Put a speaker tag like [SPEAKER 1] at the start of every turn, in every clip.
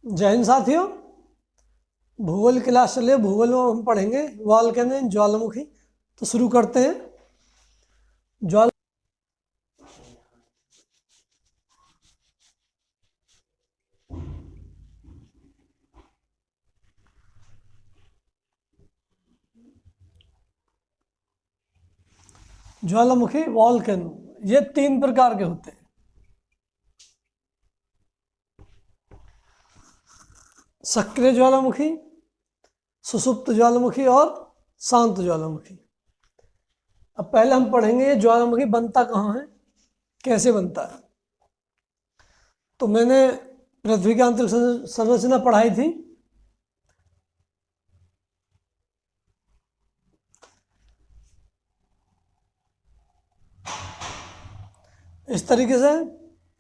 [SPEAKER 1] जय हिंद साथियों। भूगोल क्लास चलिए। भूगोल में हम पढ़ेंगे वॉल्केनो ज्वालामुखी। तो शुरू करते हैं। ज्वाला ज्वालामुखी वॉल्केनो ये 3 प्रकार के होते हैं। सक्रिय ज्वालामुखी, सुषुप्त ज्वालामुखी और शांत ज्वालामुखी। अब पहले हम पढ़ेंगे ये ज्वालामुखी बनता कहाँ है, कैसे बनता है। तो मैंने पृथ्वी की आंतरिक संरचना पढ़ाई थी। इस तरीके से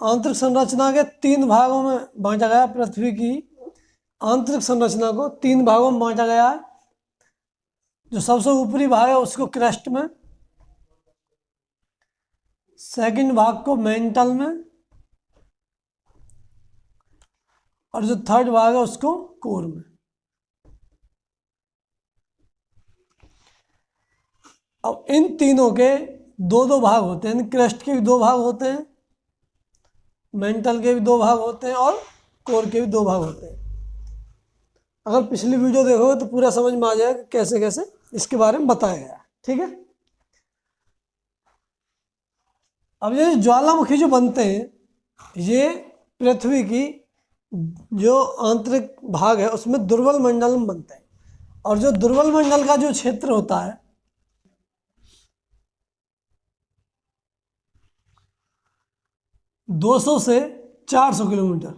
[SPEAKER 1] आंतरिक संरचना के 3 भागों में बांटा गया। पृथ्वी की आंतरिक संरचना को 3 भागों में बांटा गया है। जो सबसे ऊपरी भाग है उसको क्रस्ट में, सेकंड भाग को मेंटल में, और जो थर्ड भाग है उसको कोर में। अब इन तीनों के 2-2 भाग होते हैं। क्रस्ट के भी 2 भाग होते हैं, मेंटल के भी 2 भाग होते हैं और कोर के भी 2 भाग होते हैं। अगर पिछली वीडियो देखोगे तो पूरा समझ में आ जाएगा कि कैसे कैसे इसके बारे में बताया गया। ठीक है। अब ये ज्वालामुखी जो बनते हैं ये पृथ्वी की जो आंतरिक भाग है उसमें दुर्बल मंडल में बनते हैं। और जो दुर्बल मंडल का जो क्षेत्र होता है 200 से 400 किलोमीटर,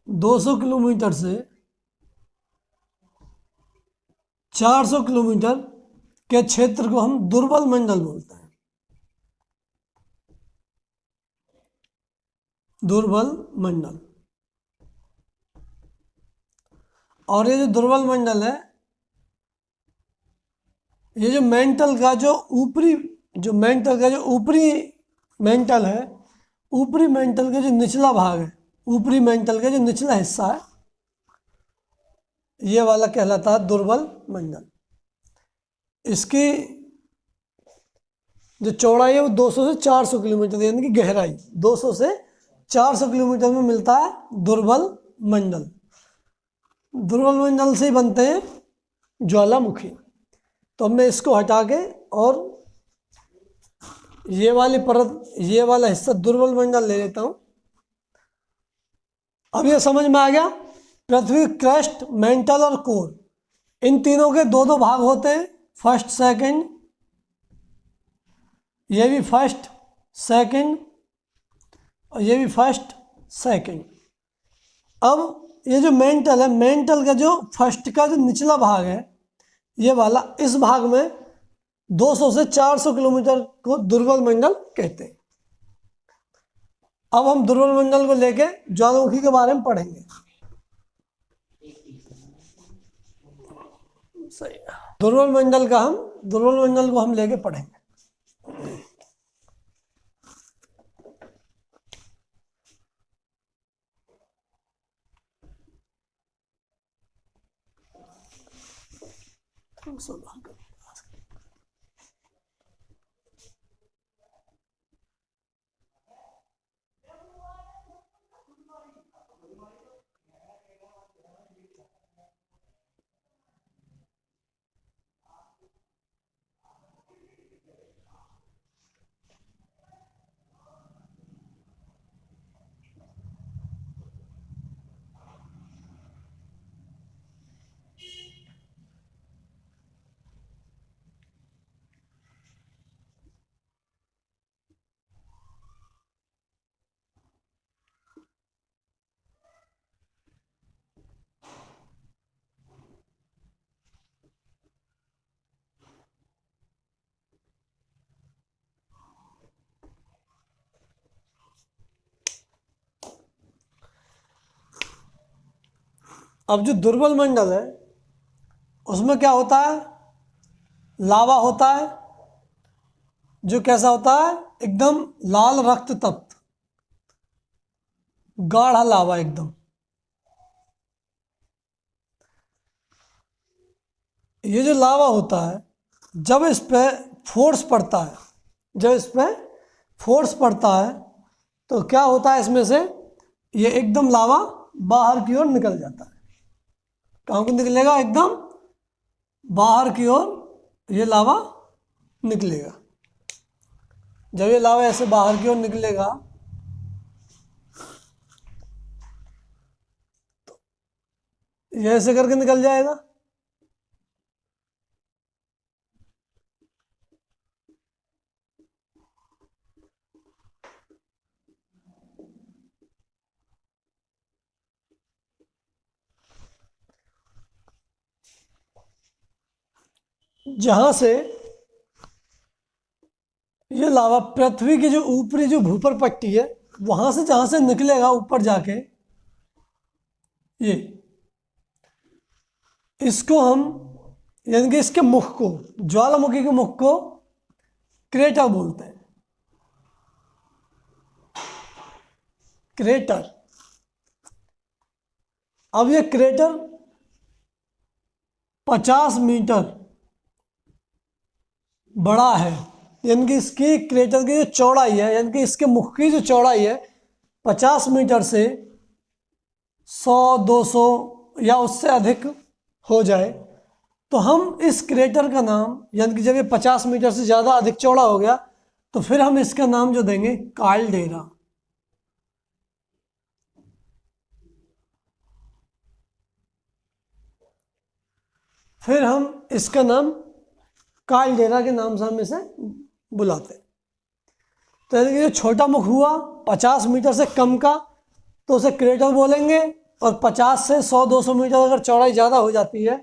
[SPEAKER 1] 200 किलोमीटर से 400 किलोमीटर के क्षेत्र को हम दुर्बल मंडल बोलते हैं। दुर्बल मंडल। और ये जो दुर्बल मंडल है, ये जो मेंटल का जो ऊपरी मेंटल है, ऊपरी मेंटल का जो निचला भाग है, ऊपरी मेंटल का जो निचला हिस्सा है, ये वाला कहलाता है दुर्बल मंडल। इसकी जो चौड़ाई है वो 200 से 400 किलोमीटर, यानी कि गहराई 200 से 400 किलोमीटर में मिलता है दुर्बल मंडल। दुर्बल मंडल से ही बनते हैं ज्वालामुखी। तो अब मैं इसको हटा के और ये वाली परत, ये वाला हिस्सा दुर्बल मंडल ले लेता हूं। अब ये समझ में आ गया। पृथ्वी क्रस्ट, मेंटल और कोर, इन तीनों के 2-2 भाग होते हैं, फर्स्ट सेकंड। ये भी फर्स्ट सेकंड और ये भी फर्स्ट सेकंड। अब ये जो मेंटल है, मेंटल का जो फर्स्ट का जो निचला भाग है ये वाला, इस भाग में 200 से 400 किलोमीटर को दुर्बल मंडल कहते हैं। अब हम दुर्बल मंडल को लेके ज्वालामुखी के बारे में पढ़ेंगे। सही। दुर्बल मंडल को हम लेके पढ़ेंगे। अब जो दुर्बल मंडल है उसमें क्या होता है, लावा होता है जो कैसा होता है, एकदम लाल रक्त तप्त। गाढ़ा लावा एकदम। ये जो लावा होता है, जब इस पे फोर्स पड़ता है, जब इस पे फोर्स पड़ता है तो क्या होता है, इसमें से ये एकदम लावा बाहर की ओर निकल जाता है। कहाँ को निकलेगा? एकदम बाहर की ओर ये लावा निकलेगा। जब ये लावा ऐसे बाहर की ओर निकलेगा तो ये ऐसे करके निकल जाएगा। जहां से ये लावा पृथ्वी की जो ऊपरी जो भूपर पट्टी है वहां से जहां से निकलेगा ऊपर जाके, ये इसको हम, यानी कि इसके मुख को, ज्वालामुखी के मुख को क्रेटर बोलते हैं। क्रेटर। अब ये क्रेटर 50 मीटर बड़ा है, यानी कि इसकी क्रेटर की जो चौड़ाई है, यानी कि इसके मुख की जो चौड़ाई है 50 मीटर से 100-200 या उससे अधिक हो जाए तो हम इस क्रेटर का नाम, यानी कि जब ये 50 मीटर से ज़्यादा अधिक चौड़ा हो गया तो फिर हम इसका नाम जो देंगे कालडेरा। फिर हम इसका नाम कालडेरा के नाम से हम इसे बुलाते हैं। तो यानी कि जो छोटा मुख हुआ 50 मीटर से कम का तो उसे क्रेटर बोलेंगे, और 50 से 100-200 मीटर अगर चौड़ाई ज़्यादा हो जाती है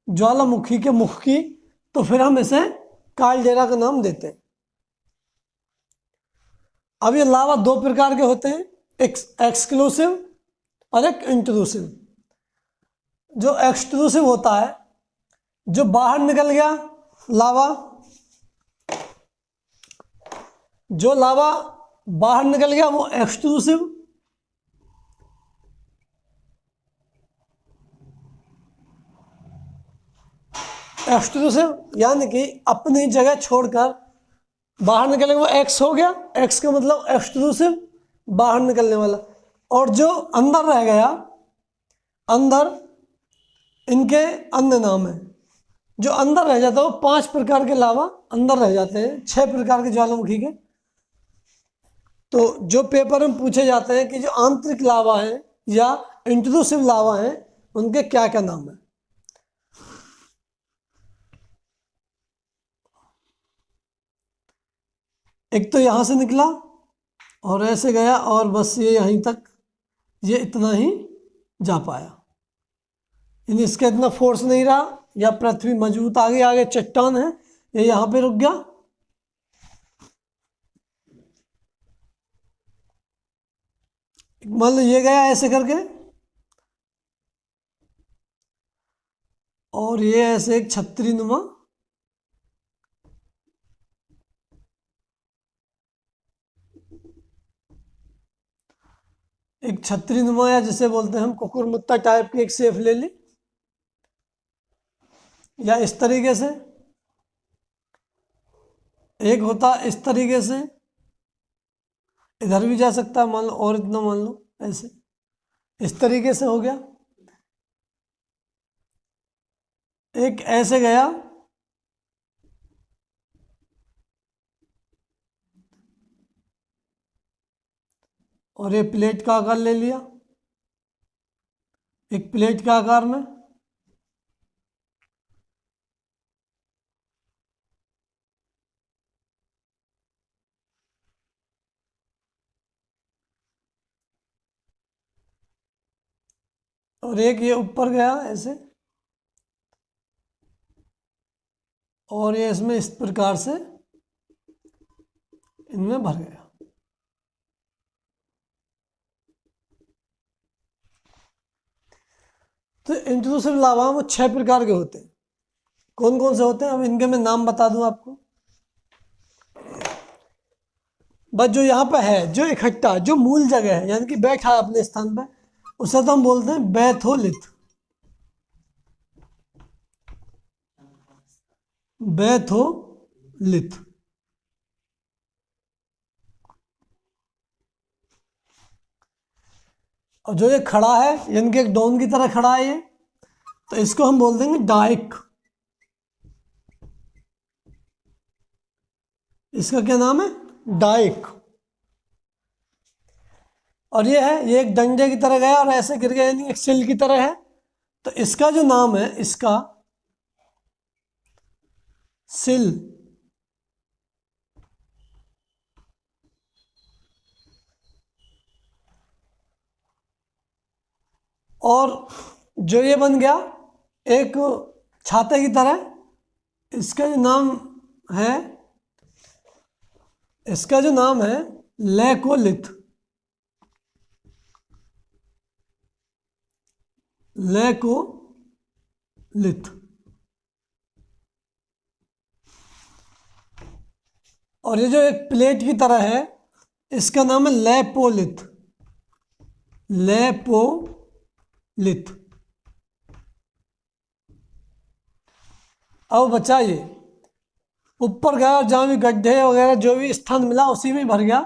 [SPEAKER 1] ज्वालामुखी के मुख की तो फिर हम इसे कालडेरा का नाम देते हैं। अब ये लावा दो प्रकार के होते हैं, एक एक्सक्लूसिव और एक इंट्रूसिव। जो एक्सक्लूसिव होता है, जो बाहर निकल गया लावा, जो लावा बाहर निकल गया वो एक्सक्लूसिव। एक्सक्लूसिव यानी कि अपनी जगह छोड़कर बाहर निकलने वो एक्स हो गया, एक्स का मतलब एक्सक्लूसिव, बाहर निकलने वाला। और जो अंदर रह गया, अंदर इनके अन्य नाम है। जो अंदर रह जाता है वो 5 प्रकार के लावा अंदर रह जाते हैं, 6 प्रकार के ज्वालामुखी के। तो जो पेपर में पूछे जाते हैं कि जो आंतरिक लावा है या इंट्रूसिव लावा है उनके क्या क्या नाम है। एक तो यहाँ से निकला और ऐसे गया और बस ये यहीं तक, ये इतना ही जा पाया, यानी इसका इतना फोर्स नहीं रहा, या पृथ्वी मजबूत आगे आगे चट्टान है, ये यहाँ पे रुक गया। मान लो ये गया ऐसे करके और ये ऐसे एक छतरी नुमा, एक छतरी नुमा या जिसे बोलते हैं हम कुकुरमुत्ता टाइप की एक शेप ले ली, या इस तरीके से एक होता इस तरीके से, इधर भी जा सकता है मान लो, और इतना मान लो ऐसे, इस तरीके से हो गया। एक ऐसे गया, और ये प्लेट का आकार ले लिया, एक प्लेट के आकार में। और एक ये ऊपर गया ऐसे, और ये इसमें इस प्रकार से इनमें भर गया। तो इंट्रूसिव लावा वो 6 प्रकार के होते हैं। कौन कौन से होते हैं अब इनके मैं नाम बता दूं आपको। बस जो यहाँ पे है, जो इकट्ठा, जो मूल जगह है, यानी कि बैठा है अपने स्थान पे, उसे तो हम बोलते हैं बैथोलिथ। बैथोलिथ। और जो ये खड़ा है, यानी कि एक डॉन की तरह खड़ा है ये, तो इसको हम बोल देंगे डाइक। इसका क्या नाम है? डाइक। और ये है, ये एक डंडे की तरह गया और ऐसे गिर गया, यानी एक सिल की तरह है, तो इसका जो नाम है, इसका सिल। और जो ये बन गया एक छाते की तरह, इसका जो नाम है, इसका जो नाम है लेकोलिथ। लेकोलिथ। और ये जो एक प्लेट की तरह है, इसका नाम है लेपोलिथ। लेपोलिथ। अब बचा ये ऊपर गया और जहाँ भी गड्ढे वगैरह जो भी स्थान मिला उसी में भर गया,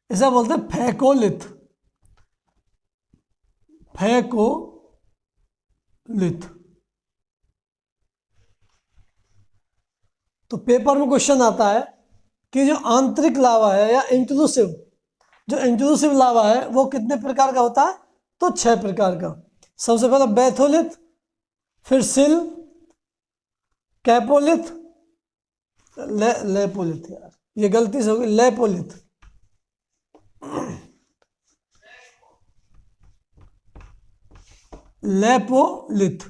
[SPEAKER 1] इसे बोलते हैं फैकोलिथ। फैकोलिथ। तो पेपर में क्वेश्चन आता है कि जो आंतरिक लावा है या इंट्रूसिव, जो इंट्रूसिव लावा है वो कितने प्रकार का होता है? तो 6 प्रकार का। सबसे पहले बैथोलिथ, फिर सिल, कैपोलिथ, लेपोलिथ, यार ये गलती से हो गई, लेपोलिथ। लेपोलिथ।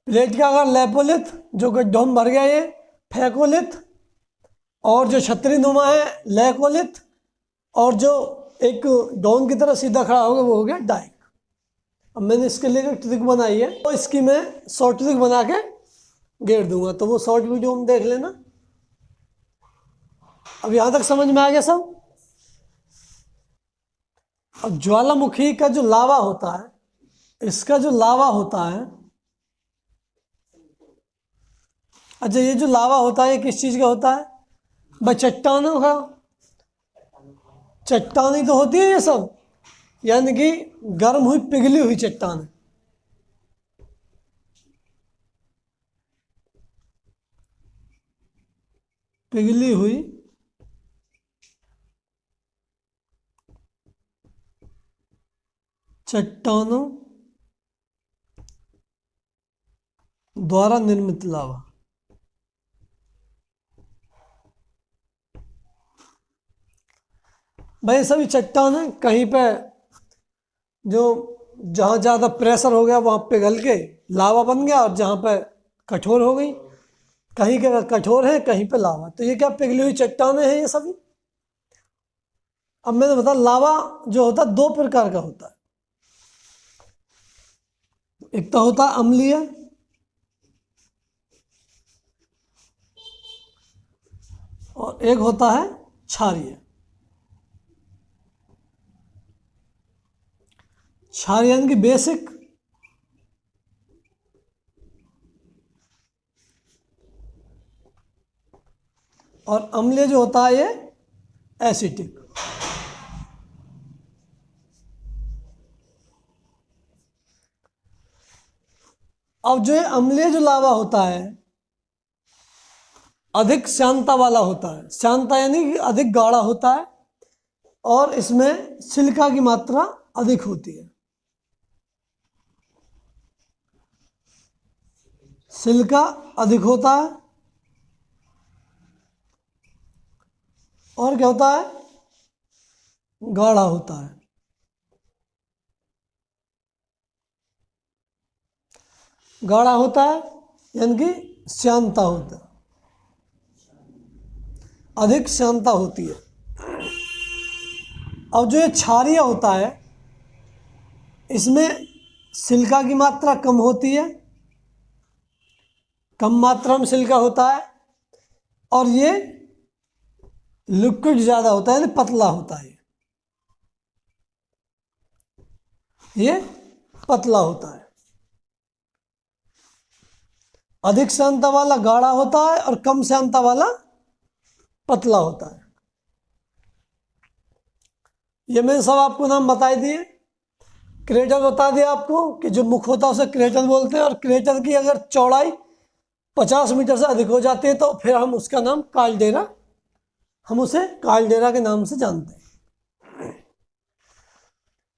[SPEAKER 1] प्लेट का अगर लेपोलिथ, जो गड्ढों में भर गया ये फैकोलिथ, और जो छतरी नुमा है लेकोलिथ, और जो एक डॉन की तरह सीधा खड़ा होगा वो हो गया डाइक। अब मैंने इसके लिए एक ट्रिक बनाई है, तो इसकी मैं शॉर्ट ट्रिक बना के घेर दूंगा, तो वो शॉर्ट वीडियो में देख लेना। अब यहां तक समझ में आ गया सब? अब ज्वालामुखी का जो लावा होता है, इसका जो लावा होता है, अच्छा ये जो लावा होता है ये किस चीज का होता है? भाई चट्टानों का। चट्टानी तो होती है ये सब, यानी कि गर्म हुई पिघली हुई चट्टान। पिघली हुई चट्टानों द्वारा निर्मित लावा। भाई सभी चट्टान है, कहीं पे जो जहाँ ज़्यादा प्रेशर हो गया वहाँ पिघल के लावा बन गया, और जहाँ पे कठोर हो गई, कहीं के कठोर है कहीं पे लावा, तो ये क्या पिघली हुई चट्टानें हैं ये सभी। अब मैंने बता, लावा जो होता है 2 प्रकार का होता है। एक तो होता है अम्लीय, और एक होता है क्षारीय। क्षारीय यानी कि बेसिक, और अम्लीय जो होता है ये एसिटिक। अब जो ये अम्लीय जो लावा होता है अधिक श्यानता वाला होता है। श्यानता यानी कि अधिक गाढ़ा होता है, और इसमें सिलिका की मात्रा अधिक होती है। सिलिका अधिक होता है, और क्या होता है? गाढ़ा होता है। गाढ़ा होता है यानी कि श्यानता होता है, अधिक श्यानता होती है। अब जो ये क्षारीय होता है, इसमें सिलिका की मात्रा कम होती है, कम मात्रा में सिलिका होता है, और ये लिक्विड ज़्यादा होता है, यानी पतला होता है, ये पतला होता है। अधिक श्यानता वाला गाढ़ा होता है और कम श्यानता वाला पतला होता है। ये मैंने सब आपको नाम बताई दिए। क्रेटर बता दिया आपको कि जो मुख होता है उसे क्रेटर बोलते हैं, और क्रेटर की अगर चौड़ाई 50 मीटर से अधिक हो जाती है तो फिर हम उसका नाम काल्डेरा, हम उसे काल्डेरा के नाम से जानते हैं।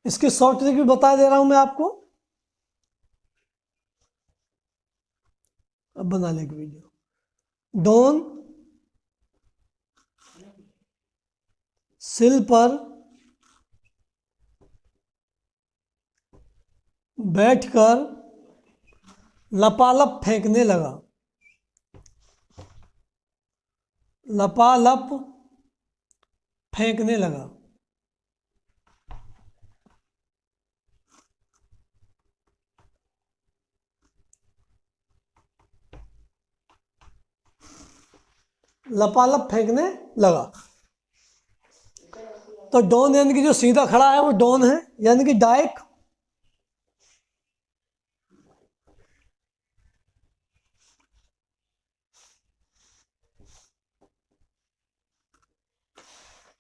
[SPEAKER 1] इसकी शॉर्ट ट्रिक भी बता दे रहा हूं मैं आपको। अब बना ले वीडियो। डॉन सिल पर बैठकर लपालप फेंकने लगा, लपालप फेंकने लगा। लपालप फेंकने लगा। तो डॉन यानी कि जो सीधा खड़ा है वो डॉन है, यानी कि डाइक।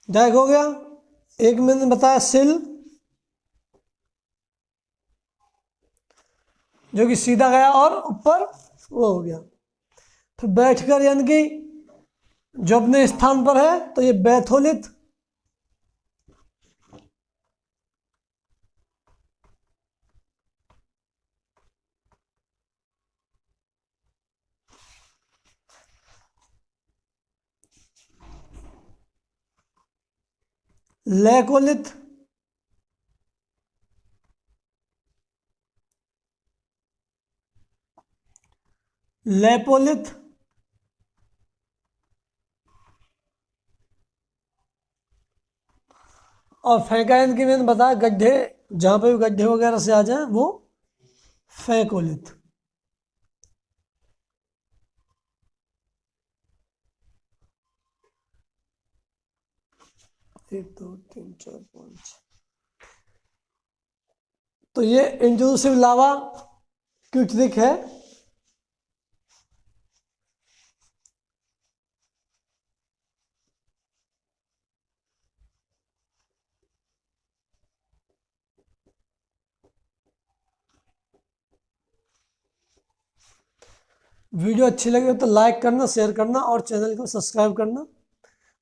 [SPEAKER 1] डाइक हो गया। एक मैंने बताया सिल, जो कि सीधा गया और ऊपर वो हो गया। फिर बैठकर यानी कि जो अपने स्थान पर है, तो ये बैथोलिथ। लैकोलिथ, लेपोलिथ, और फेंकायन की मैंने बताया गड्ढे, जहां पे भी गड्ढे वगैरह से आ जाए वो फेकोलिथ। 1 2 3 4 5। तो ये इंट्रूसिव लावा की ट्रिक है। वीडियो अच्छी लगे तो लाइक करना, शेयर करना और चैनल को सब्सक्राइब करना,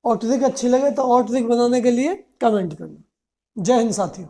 [SPEAKER 1] और ट्रिक अच्छी लगे तो और ट्रिक बनाने के लिए कमेंट करना। जय हिंद साथियों।